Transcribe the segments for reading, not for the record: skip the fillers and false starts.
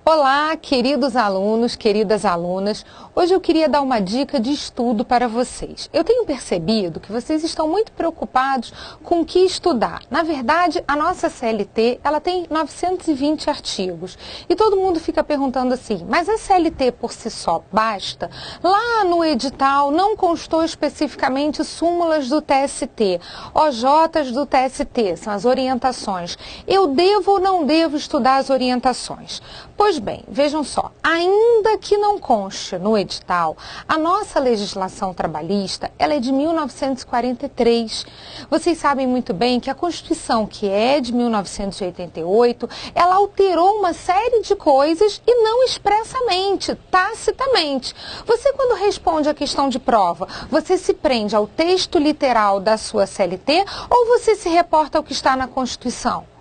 Olá, queridos alunos, queridas alunas. Hoje eu queria dar uma dica de estudo para vocês. Eu tenho percebido que vocês estão muito preocupados com o que estudar. Na verdade, a nossa CLT, ela tem 920 artigos. E todo mundo fica perguntando assim, mas a CLT por si só basta? Lá no edital não constou especificamente súmulas do TST, OJs do TST, são as orientações. Eu devo ou não devo estudar as orientações? Pois bem, vejam só, ainda que não conste no edital, a nossa legislação trabalhista, ela é de 1943. Vocês sabem muito bem que a Constituição, que é de 1988, ela alterou uma série de coisas e não expressamente, tacitamente. Você, quando responde a questão de prova, você se prende ao texto literal da sua CLT ou você se reporta ao que está na Constituição?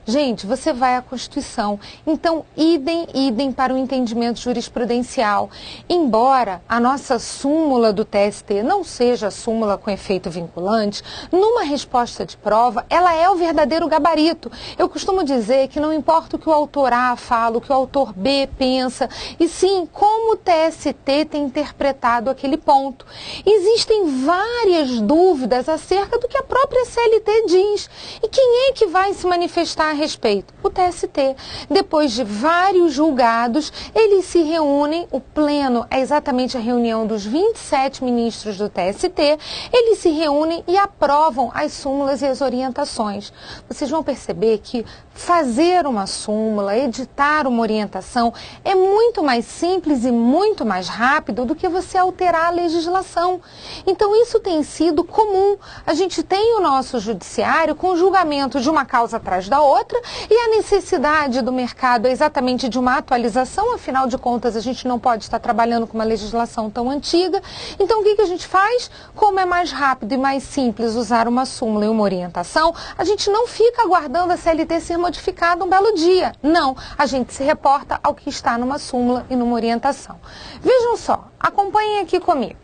Gente, você vai à Constituição, então idem para o entendimento jurisprudencial. Embora a nossa súmula do TST não seja súmula com efeito vinculante, numa resposta de prova, ela é o verdadeiro gabarito. Eu costumo dizer que não importa o que o autor A fala, o que o autor B pensa, e sim como o TST tem interpretado aquele ponto. Existem várias dúvidas acerca do que a própria CLT diz. E quem é que vai se manifestar a respeito? O TST. Depois de vários julgados, eles se reúnem, o pleno é exatamente a reunião dos 27 ministros do TST, eles se reúnem e aprovam as súmulas e as orientações. Vocês vão perceber que fazer uma súmula, editar uma orientação, é muito mais simples e muito mais rápido do que você alterar a legislação. Então isso tem sido comum. A gente tem o nosso judiciário com julgamento de uma causa atrás da outra e a necessidade do mercado é exatamente de uma atualização, afinal de contas a gente não pode estar trabalhando com uma legislação tão antiga. Então o que a gente faz? Como é mais rápido e mais simples usar uma súmula e uma orientação, a gente não fica aguardando a CLT ser modificada um belo dia. Não, a gente se reporta ao que está numa súmula e numa orientação. Vejam só, acompanhem aqui comigo.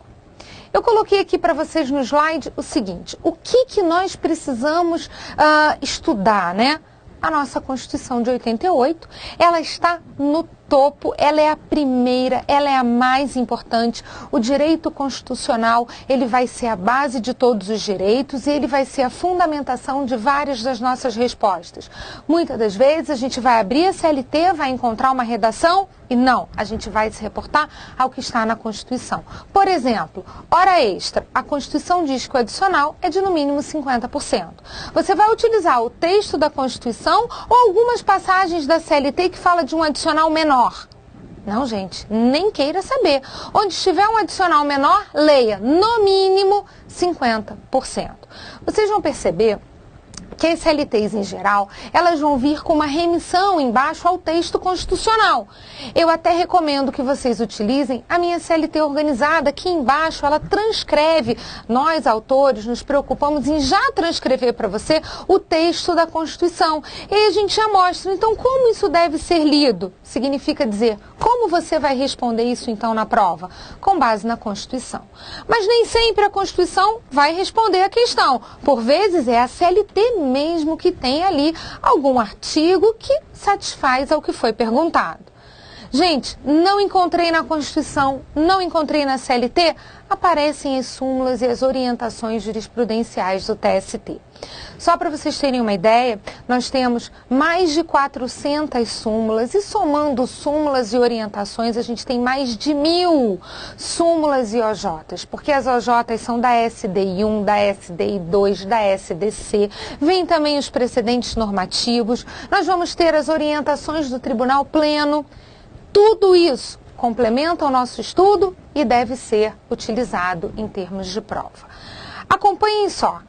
Eu coloquei aqui para vocês no slide o seguinte, o que nós precisamos estudar, né? A nossa Constituição de 88, ela está no topo, ela é a primeira, ela é a mais importante. O direito constitucional, ele vai ser a base de todos os direitos e ele vai ser a fundamentação de várias das nossas respostas. Muitas das vezes a gente vai abrir a CLT, vai encontrar uma redação e não, a gente vai se reportar ao que está na Constituição. Por exemplo, hora extra, a Constituição diz que o adicional é de no mínimo 50%. Você vai utilizar o texto da Constituição ou algumas passagens da CLT que fala de um adicional menor. Não, gente, nem queira saber. Onde estiver um adicional menor, leia no mínimo 50%. Vocês vão perceber que as CLTs em geral, elas vão vir com uma remissão embaixo ao texto constitucional. Eu até recomendo que vocês utilizem a minha CLT organizada, aqui embaixo ela transcreve. Nós, autores, nos preocupamos em já transcrever para você o texto da Constituição. E aí a gente já mostra, então, como isso deve ser lido? Significa dizer, como você vai responder isso, então, na prova? Com base na Constituição. Mas nem sempre a Constituição vai responder a questão. Por vezes, é a CLT mesmo que tem ali algum artigo que satisfaz ao que foi perguntado. Gente, não encontrei na Constituição, não encontrei na CLT, aparecem as súmulas e as orientações jurisprudenciais do TST. Só para vocês terem uma ideia, nós temos mais de 400 súmulas e somando súmulas e orientações, a gente tem mais de 1000 súmulas e OJs, porque as OJs são da SDI 1, da SDI 2, da SDC, vem também os precedentes normativos, nós vamos ter as orientações do Tribunal Pleno. Tudo isso complementa o nosso estudo e deve ser utilizado em termos de prova. Acompanhem só.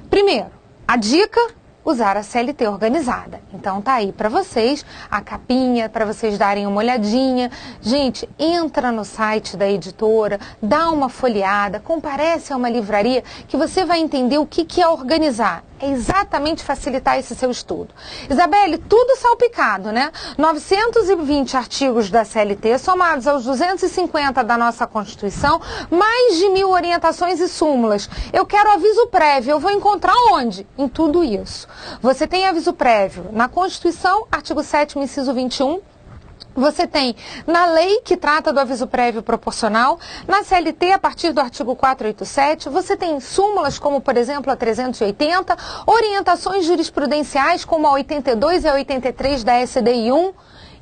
Primeiro, a dica, usar a CLT organizada. Então tá aí para vocês a capinha, para vocês darem uma olhadinha. Gente, entra no site da editora, dá uma folheada, comparece a uma livraria que você vai entender o que é organizar. É exatamente facilitar esse seu estudo. Isabelle, tudo salpicado, né? 920 artigos da CLT, somados aos 250 da nossa Constituição, mais de 1000 orientações e súmulas. Eu quero aviso prévio, eu vou encontrar onde? Em tudo isso. Você tem aviso prévio na Constituição, artigo 7º, inciso 21, Você tem na lei que trata do aviso prévio proporcional, na CLT a partir do artigo 487, você tem súmulas como, por exemplo, a 380, orientações jurisprudenciais como a 82 e a 83 da SDI 1.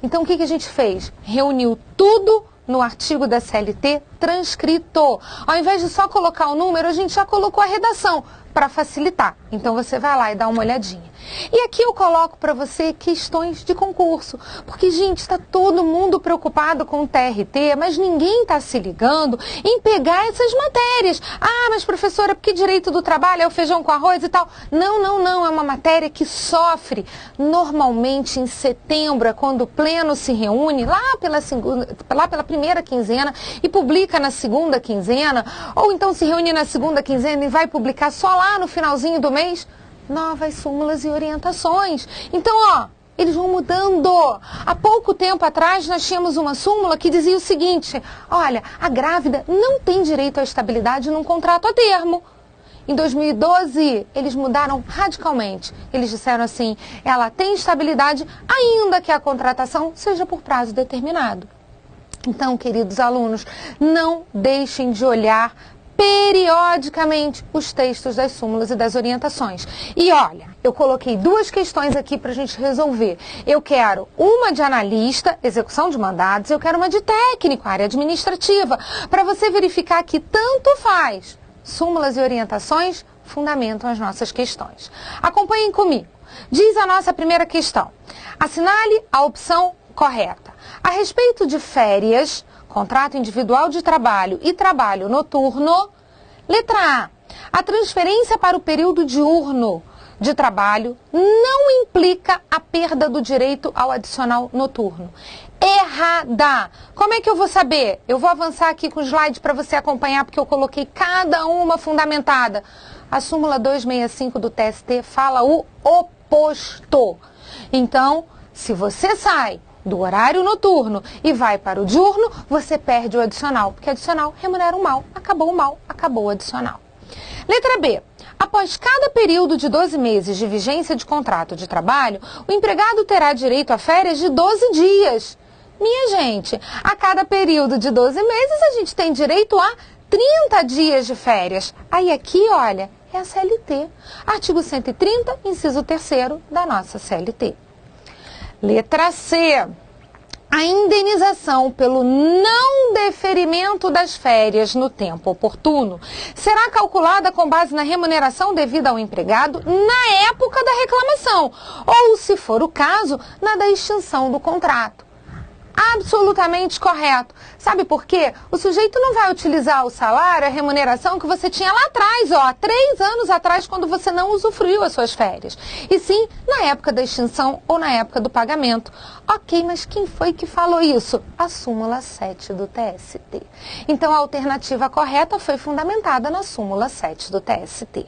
Então o que a gente fez? Reuniu tudo no artigo da CLT transcrito. Ao invés de só colocar o número, a gente já colocou a redação para facilitar. Então você vai lá e dá uma olhadinha. E aqui eu coloco para você questões de concurso, porque, gente, está todo mundo preocupado com o TRT, mas ninguém está se ligando em pegar essas matérias. Ah, mas professora, porque direito do trabalho é o feijão com arroz e tal? Não, não, não, é uma matéria que sofre. Normalmente em setembro é quando o pleno se reúne, lá pela primeira quinzena e publica na segunda quinzena, ou então se reúne na segunda quinzena e vai publicar só lá no finalzinho do mês. Novas súmulas e orientações. Então, ó, eles vão mudando. Há pouco tempo atrás, nós tínhamos uma súmula que dizia o seguinte: olha, a grávida não tem direito à estabilidade num contrato a termo. Em 2012, eles mudaram radicalmente. Eles disseram assim: ela tem estabilidade ainda que a contratação seja por prazo determinado. Então, queridos alunos, não deixem de olhar periodicamente os textos das súmulas e das orientações. E olha, eu coloquei duas questões aqui para a gente resolver. Eu quero uma de analista, execução de mandados, eu quero uma de técnico, área administrativa, para você verificar que tanto faz. Súmulas e orientações fundamentam as nossas questões. Acompanhem comigo. Diz a nossa primeira questão. Assinale a opção correta. A respeito de férias, contrato individual de trabalho e trabalho noturno. Letra A. A transferência para o período diurno de trabalho não implica a perda do direito ao adicional noturno. Errada! Como é que eu vou saber? Eu vou avançar aqui com o slide para você acompanhar, porque eu coloquei cada uma fundamentada. A súmula 265 do TST fala o oposto. Então, se você sai do horário noturno e vai para o diurno, você perde o adicional, porque adicional remunera o mal, acabou o adicional. Letra B. Após cada período de 12 meses de vigência de contrato de trabalho, o empregado terá direito a férias de 12 dias. Minha gente, a cada período de 12 meses a gente tem direito a 30 dias de férias. Aí aqui, olha, é a CLT. Artigo 130, inciso 3º da nossa CLT. Letra C. A indenização pelo não deferimento das férias no tempo oportuno será calculada com base na remuneração devida ao empregado na época da reclamação, ou, se for o caso, na da extinção do contrato. Absolutamente correto. Sabe por quê? O sujeito não vai utilizar o salário, a remuneração que você tinha lá atrás, ó, 3 anos atrás, quando você não usufruiu as suas férias. E sim, na época da extinção ou na época do pagamento. Ok, mas quem foi que falou isso? A súmula 7 do TST. Então, a alternativa correta foi fundamentada na súmula 7 do TST.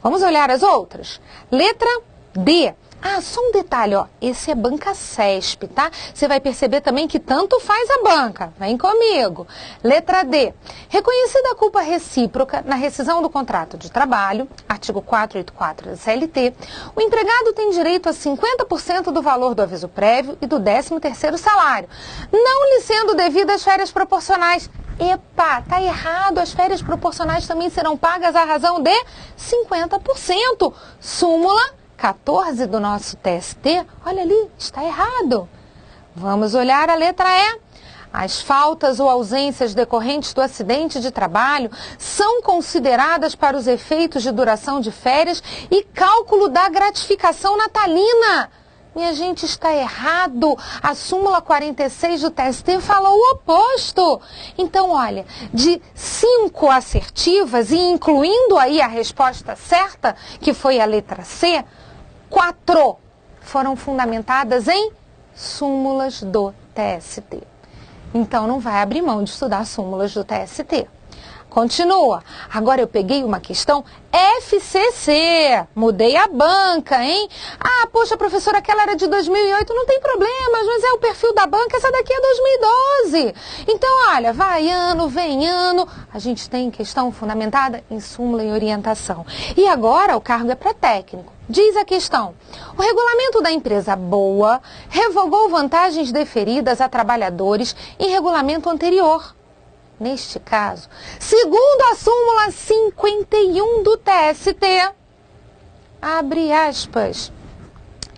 Vamos olhar as outras? Letra D. Ah, só um detalhe, ó, esse é banca CESP, tá? Você vai perceber também que tanto faz a banca. Vem comigo. Letra D. Reconhecida a culpa recíproca na rescisão do contrato de trabalho, artigo 484 da CLT, o empregado tem direito a 50% do valor do aviso prévio e do 13º salário, não lhe sendo devidas férias proporcionais. Epa, tá errado, as férias proporcionais também serão pagas à razão de 50%. Súmula 14 do nosso TST, olha ali, está errado. Vamos olhar a letra E. As faltas ou ausências decorrentes do acidente de trabalho são consideradas para os efeitos de duração de férias e cálculo da gratificação natalina. Minha gente, está errado. A súmula 46 do TST fala o oposto. Então, olha, de 5 assertivas e incluindo aí a resposta certa, que foi a letra C, 4 foram fundamentadas em súmulas do TST. Então, não vai abrir mão de estudar súmulas do TST. Continua. Agora eu peguei uma questão FCC, mudei a banca, hein? Ah, poxa, professora, aquela era de 2008, não tem problema, mas é o perfil da banca, essa daqui é 2012. Então, olha, vai ano, vem ano, a gente tem questão fundamentada em súmula e orientação. E agora o cargo é para técnico. Diz a questão: o regulamento da empresa Boa revogou vantagens deferidas a trabalhadores em regulamento anterior. Neste caso, segundo a súmula 51 do TST, abre aspas,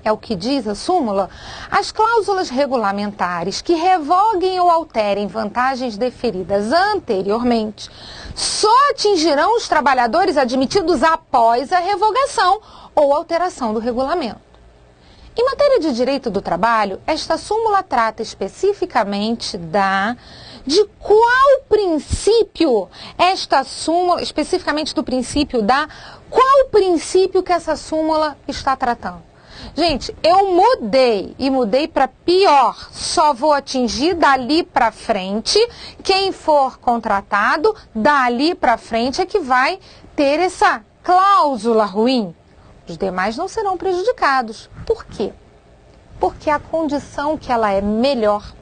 é o que diz a súmula, as cláusulas regulamentares que revoguem ou alterem vantagens deferidas anteriormente só atingirão os trabalhadores admitidos após a revogação ou alteração do regulamento. Em matéria de direito do trabalho, esta súmula trata especificamente de qual princípio esta súmula, especificamente do princípio qual princípio que essa súmula está tratando. Gente, eu mudei para pior, só vou atingir dali para frente, quem for contratado, dali para frente é que vai ter essa cláusula ruim. Os demais não serão prejudicados. Por quê? Porque a condição que ela é melhor,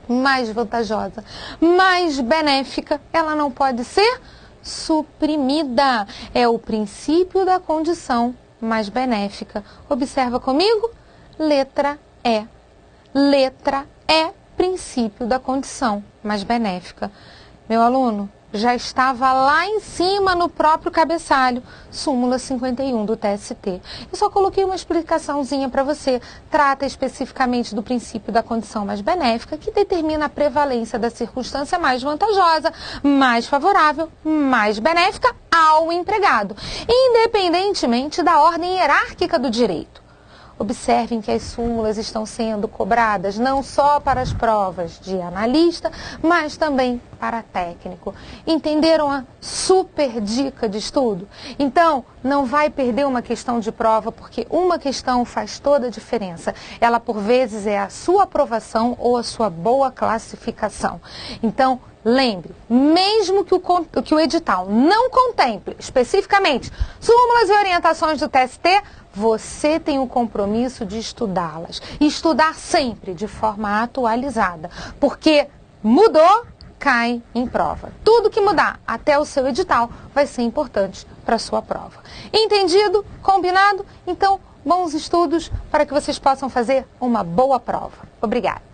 mais vantajosa, mais benéfica, ela não pode ser suprimida. É o princípio da condição mais benéfica. Observa comigo? Letra E. Letra E, princípio da condição mais benéfica. Meu aluno, já estava lá em cima no próprio cabeçalho, súmula 51 do TST. Eu só coloquei uma explicaçãozinha para você. Trata especificamente do princípio da condição mais benéfica, que determina a prevalência da circunstância mais vantajosa, mais favorável, mais benéfica ao empregado, independentemente da ordem hierárquica do direito. Observem que as súmulas estão sendo cobradas não só para as provas de analista, mas também para técnico. Entenderam a super dica de estudo? Então, não vai perder uma questão de prova, porque uma questão faz toda a diferença. Ela, por vezes, é a sua aprovação ou a sua boa classificação. Então, lembre, mesmo que o edital não contemple especificamente súmulas e orientações do TST, você tem o compromisso de estudá-las. E estudar sempre de forma atualizada, porque mudou, cai em prova. Tudo que mudar até o seu edital vai ser importante para a sua prova. Entendido? Combinado? Então, bons estudos para que vocês possam fazer uma boa prova. Obrigada.